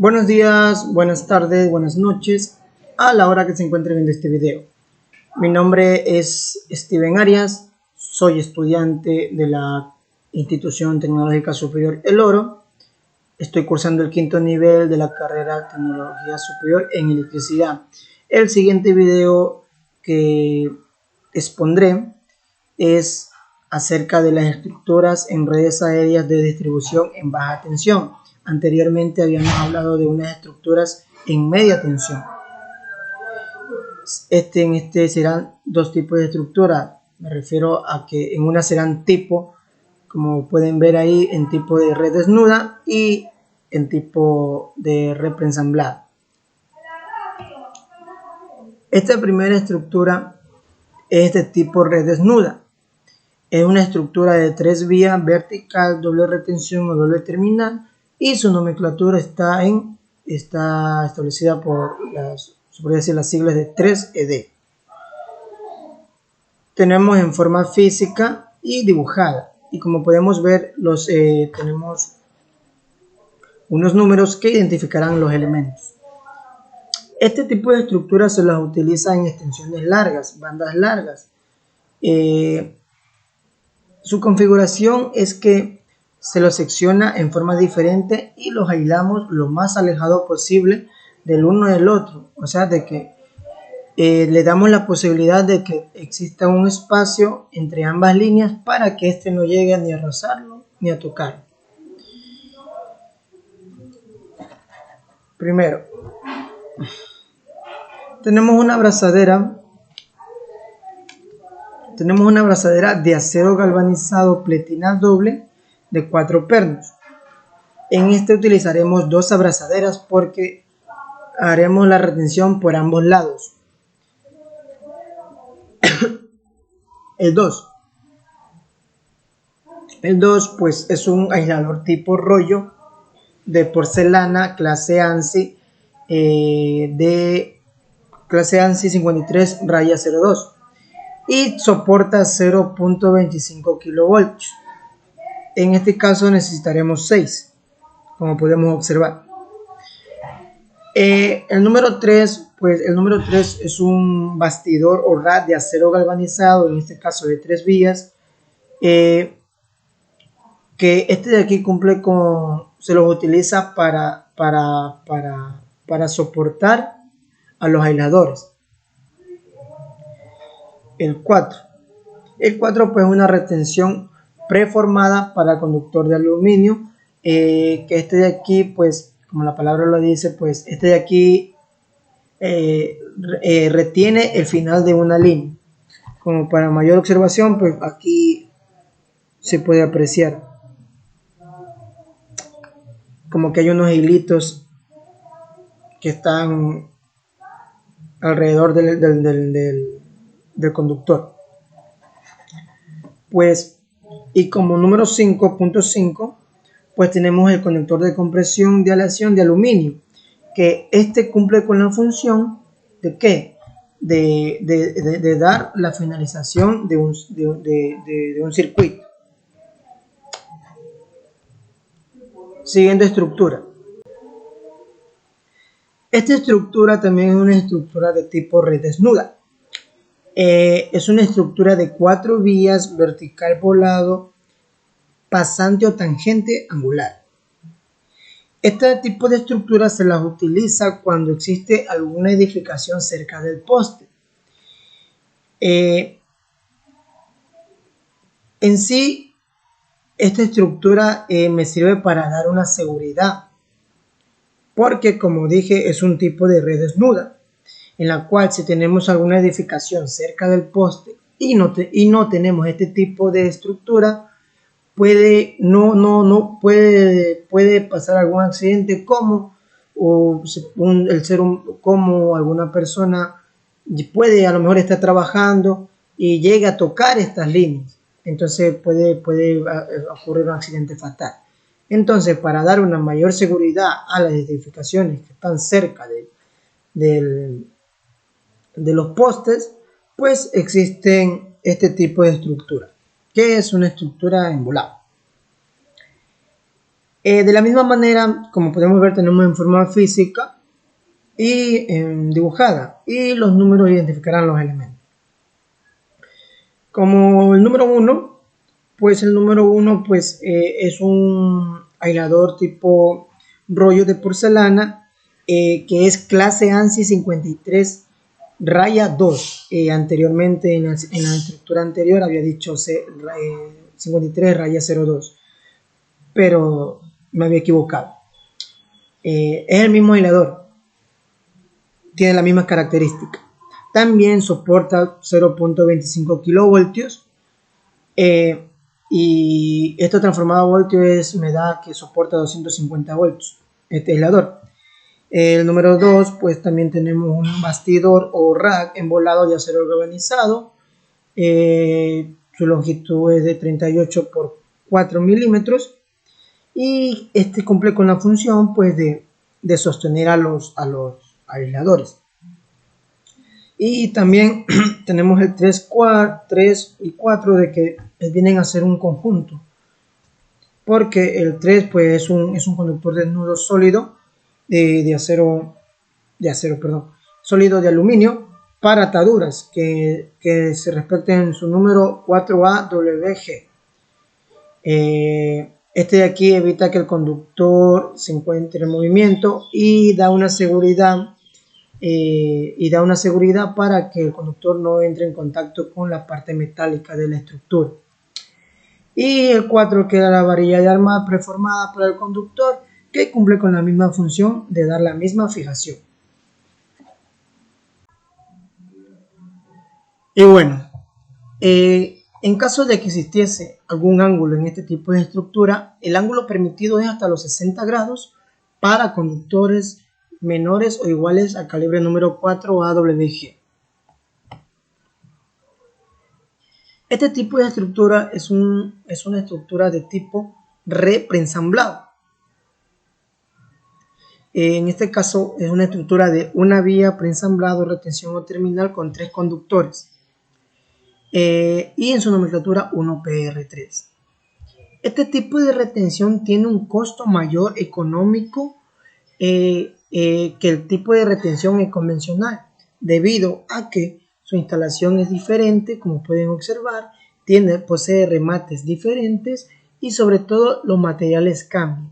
Buenos días, buenas tardes, buenas noches a la hora que se encuentren viendo este video. Mi nombre es Steven Arias, soy estudiante de la Institución Tecnológica Superior El Oro. Estoy cursando el quinto nivel de la carrera Tecnología Superior en Electricidad. El siguiente video que expondré es acerca de las estructuras en redes aéreas de distribución en baja tensión. Anteriormente habíamos hablado de unas estructuras en media tensión. En este serán dos tipos de estructura. Me refiero a que en una serán tipo, como pueden ver ahí, en tipo de red desnuda y en tipo de red preensamblada. Esta primera estructura es de tipo red desnuda. Es una estructura de 3 vías vertical, doble retención o doble terminal, y su nomenclatura está establecida por las siglas de 3ED. Tenemos en forma física y dibujada, y como podemos ver, tenemos unos números que identificarán los elementos. Este tipo de estructuras se las utiliza en extensiones largas, bandas largas. Su configuración es que se los secciona en forma diferente y los aislamos lo más alejado posible del uno del otro. O sea, de que le damos la posibilidad de que exista un espacio entre ambas líneas para que éste no llegue ni a rozarlo ni a tocarlo. Primero, tenemos una abrazadera de acero galvanizado pletina doble de 4 pernos. En este utilizaremos 2 abrazaderas porque haremos la retención por ambos lados. El 2 pues es un aislador tipo rollo de porcelana clase ANSI de clase ANSI 53-02 y soporta 0.25 kV. En este caso necesitaremos 6, como podemos observar. El número 3 es un bastidor o rad de acero galvanizado, en este caso de 3 vías, que este de aquí se los utiliza para soportar a los aisladores. El 4 pues es una retención preformada para conductor de aluminio, que este de aquí, pues como la palabra lo dice, pues este de aquí retiene el final de una línea. Como para mayor observación, pues aquí se puede apreciar como que hay unos hilitos que están alrededor del conductor. Pues, y como número 5.5, pues tenemos el conector de compresión de aleación de aluminio, que este cumple con la función de ¿qué? De dar la finalización de un circuito. Siguiente estructura. Esta estructura también es una estructura de tipo red desnuda. Es una estructura de 4 vías vertical volado, pasante o tangente angular. Este tipo de estructuras se las utiliza cuando existe alguna edificación cerca del poste. En sí, esta estructura me sirve para dar una seguridad, porque como dije, es un tipo de red desnuda, en la cual si tenemos alguna edificación cerca del poste y no tenemos este tipo de estructura, puede pasar algún accidente, como alguna persona puede a lo mejor estar trabajando y llega a tocar estas líneas, entonces puede ocurrir un accidente fatal. Entonces, para dar una mayor seguridad a las edificaciones que están cerca de los postes, pues existen este tipo de estructura, que es una estructura en volado. De la misma manera, como podemos ver, tenemos en forma física y dibujada, y los números identificarán los elementos. Como el número 1, pues el número 1 pues, es un aislador tipo rollo de porcelana que es clase ANSI 53 raya 2. Anteriormente en la estructura anterior había dicho 53 raya 02, pero me había equivocado. Es el mismo aislador, tiene la misma característica. También soporta 0.25 kilovoltios y esto transformado a voltios me da que soporta 250 voltios este aislador. El número 2, pues también tenemos un bastidor o rack embolado de acero galvanizado. Su longitud es de 38 por 4 milímetros y este cumple con la función pues de sostener a los aisladores. Y también tenemos el 3 y 4 de que vienen a ser un conjunto, porque el 3 pues, es un conductor de nudo sólido sólido de aluminio para ataduras que se respeten su número 4AWG. Este de aquí evita que el conductor se encuentre en movimiento y da una seguridad para que el conductor no entre en contacto con la parte metálica de la estructura. Y el 4 queda la varilla de arma preformada para el conductor, que cumple con la misma función de dar la misma fijación. Y bueno, en caso de que existiese algún ángulo en este tipo de estructura, el ángulo permitido es hasta los 60 grados para conductores menores o iguales al calibre número 4 AWG. Este tipo de estructura es una estructura de tipo repreensamblado. En este caso es una estructura de una vía preensamblado, retención o terminal con 3 conductores. Y en su nomenclatura 1PR3. Este tipo de retención tiene un costo mayor económico que el tipo de retención convencional, debido a que su instalación es diferente, como pueden observar, posee remates diferentes y sobre todo los materiales cambian.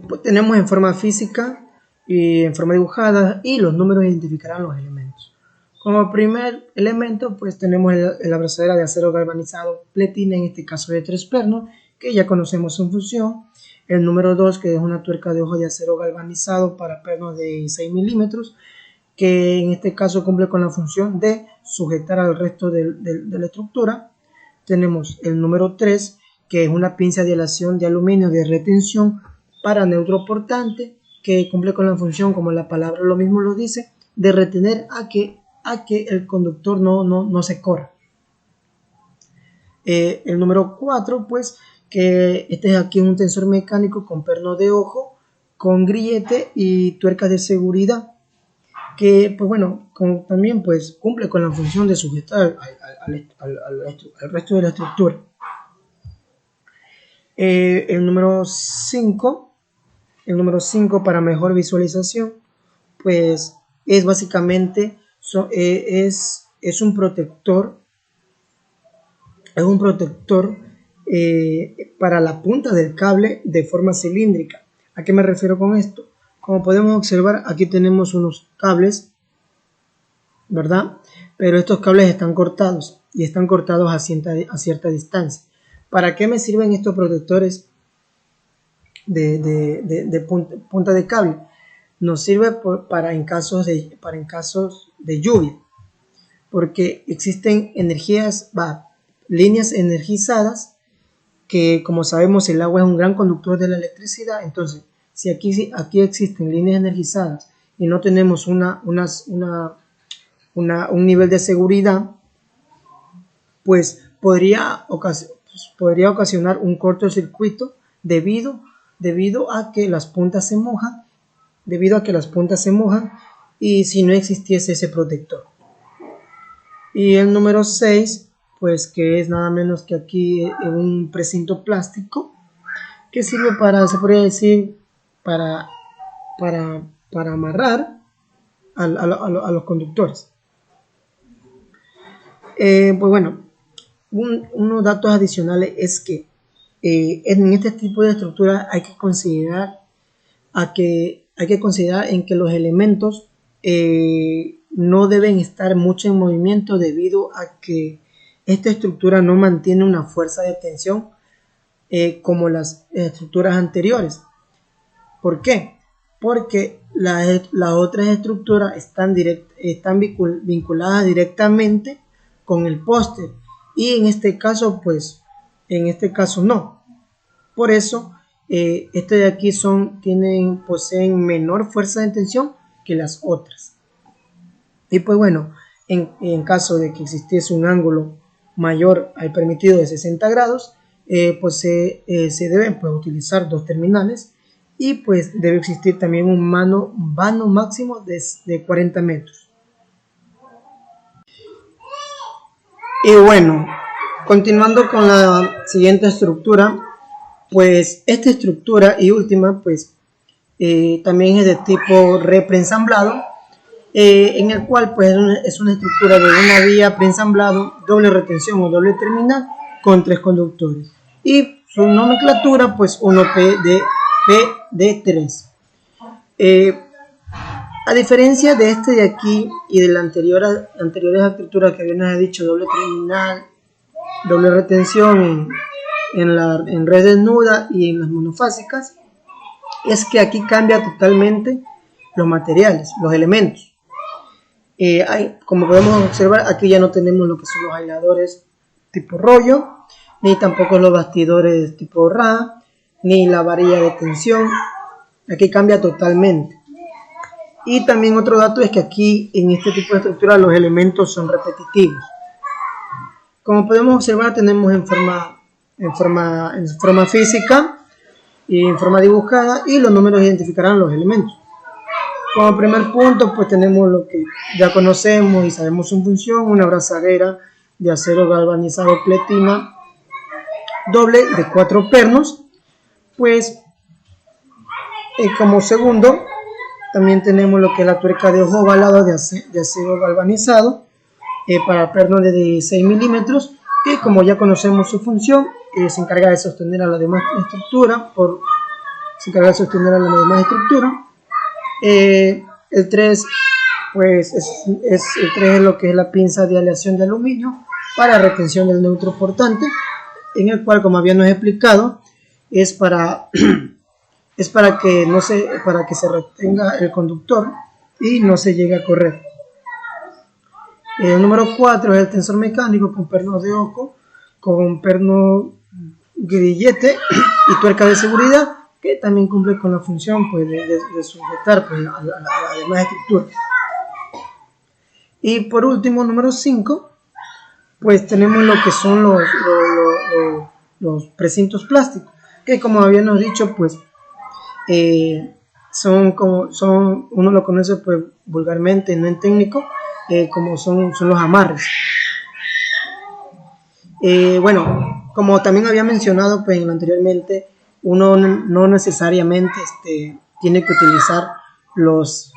Pues tenemos en forma física y en forma dibujada, y los números identificarán los elementos. Como primer elemento, pues tenemos la abrazadera de acero galvanizado pletina, en este caso de 3 pernos, que ya conocemos su función. El número 2, que es una tuerca de ojo de acero galvanizado para pernos de 6 milímetros, que en este caso cumple con la función de sujetar al resto de la estructura. Tenemos el número 3, que es una pinza de aleación de aluminio de retención para neutroportante, que cumple con la función, como la palabra lo mismo lo dice, de retener a que el conductor no se corra. El número 4, pues, que este es aquí un tensor mecánico con perno de ojo, con grillete y tuercas de seguridad, que pues bueno, también pues cumple con la función de sujetar al resto de la estructura. El número 5 para mejor visualización, pues es básicamente es un protector para la punta del cable de forma cilíndrica. ¿A qué me refiero con esto? Como podemos observar, aquí tenemos unos cables, ¿verdad? Pero estos cables están cortados y están cortados a cierta distancia. ¿Para qué me sirven estos protectores de punta de cable? Nos sirve para en casos de lluvia, porque existen líneas energizadas, que como sabemos el agua es un gran conductor de la electricidad. Entonces, si aquí existen líneas energizadas y no tenemos un nivel de seguridad, pues podría ocasionar un cortocircuito debido a que las puntas se mojan, y si no existiese ese protector. Y el número 6 pues que es nada menos que aquí un precinto plástico que sirve para, se podría decir, para, para amarrar a los conductores. Pues bueno, unos datos adicionales es que en este tipo de estructura hay que considerar en que los elementos no deben estar mucho en movimiento debido a que esta estructura no mantiene una fuerza de tensión como las estructuras anteriores. ¿Por qué? Porque las otras estructuras están vinculadas directamente con el poste y en este caso no. Por eso este de aquí poseen menor fuerza de tensión que las otras. Y pues bueno, en caso de que existiese un ángulo mayor al permitido de 60 grados, pues se deben utilizar dos terminales y pues debe existir también un vano máximo de 40 metros. Y bueno, continuando con la siguiente estructura, pues esta estructura y última pues también es de tipo repreensamblado, en el cual pues es una estructura de una vía preensamblado, doble retención o doble terminal con 3 conductores y su nomenclatura pues 1PD3. A diferencia de este de aquí y de la anteriores estructuras que habíamos dicho, doble terminal, doble retención en red desnuda y en las monofásicas, es que aquí cambia totalmente los materiales, los elementos. Como podemos observar, aquí ya no tenemos lo que son los aisladores tipo rollo, ni tampoco los bastidores tipo RA, ni la varilla de tensión. Aquí cambia totalmente. Y también otro dato es que aquí en este tipo de estructura los elementos son repetitivos. Como podemos observar, tenemos en forma física y en forma dibujada, y los números identificarán los elementos. Como primer punto, pues tenemos lo que ya conocemos y sabemos su función, una abrazadera de acero galvanizado pletina doble de 4 pernos. Pues como segundo, también tenemos lo que es la tuerca de ojo ovalado de acero galvanizado para pernos de 16 milímetros, y como ya conocemos su función, se encarga de sostener a la demás estructura. El 3 pues el 3 es lo que es la pinza de aleación de aluminio para retención del neutro portante, en el cual, como habíamos explicado, es para que se retenga el conductor y no se llegue a correr. El número 4 es el tensor mecánico con pernos de oco, con perno grillete y tuerca de seguridad, que también cumple con la función pues, de sujetar pues, a la demás estructura. Y por último, número 5, pues tenemos lo que son los precintos plásticos, que como habíamos dicho, pues uno lo conoce pues vulgarmente, no en técnico, como son los amarres. Bueno, como también había mencionado pues anteriormente, uno no necesariamente tiene que utilizar los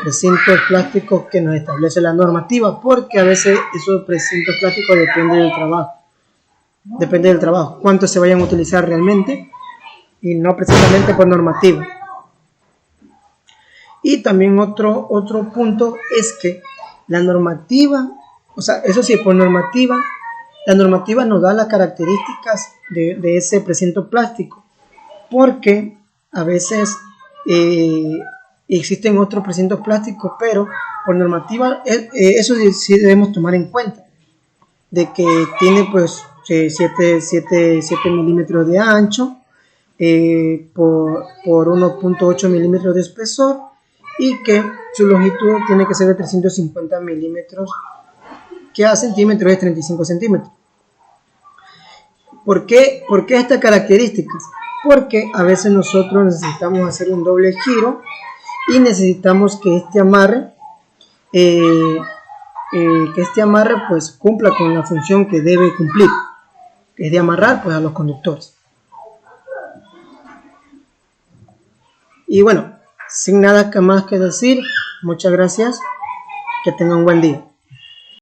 precintos plásticos que nos establece la normativa, porque a veces esos precintos plásticos depende del trabajo, cuánto se vayan a utilizar realmente y no precisamente por normativa. Y también otro punto es que la normativa, o sea, eso sí, por normativa, la normativa nos da las características de ese precinto plástico, porque a veces existen otros precintos plásticos, pero por normativa eso sí debemos tomar en cuenta, de que tiene pues 7 milímetros de ancho, por 1.8 milímetros de espesor, y que su longitud tiene que ser de 350 milímetros, que a centímetros es 35 centímetros. ¿Por qué estas características? Porque a veces nosotros necesitamos hacer un doble giro y necesitamos que este amarre que este amarre pues cumpla con la función que debe cumplir, que es de amarrar pues a los conductores. Y bueno, sin nada más que decir, muchas gracias, que tengan un buen día.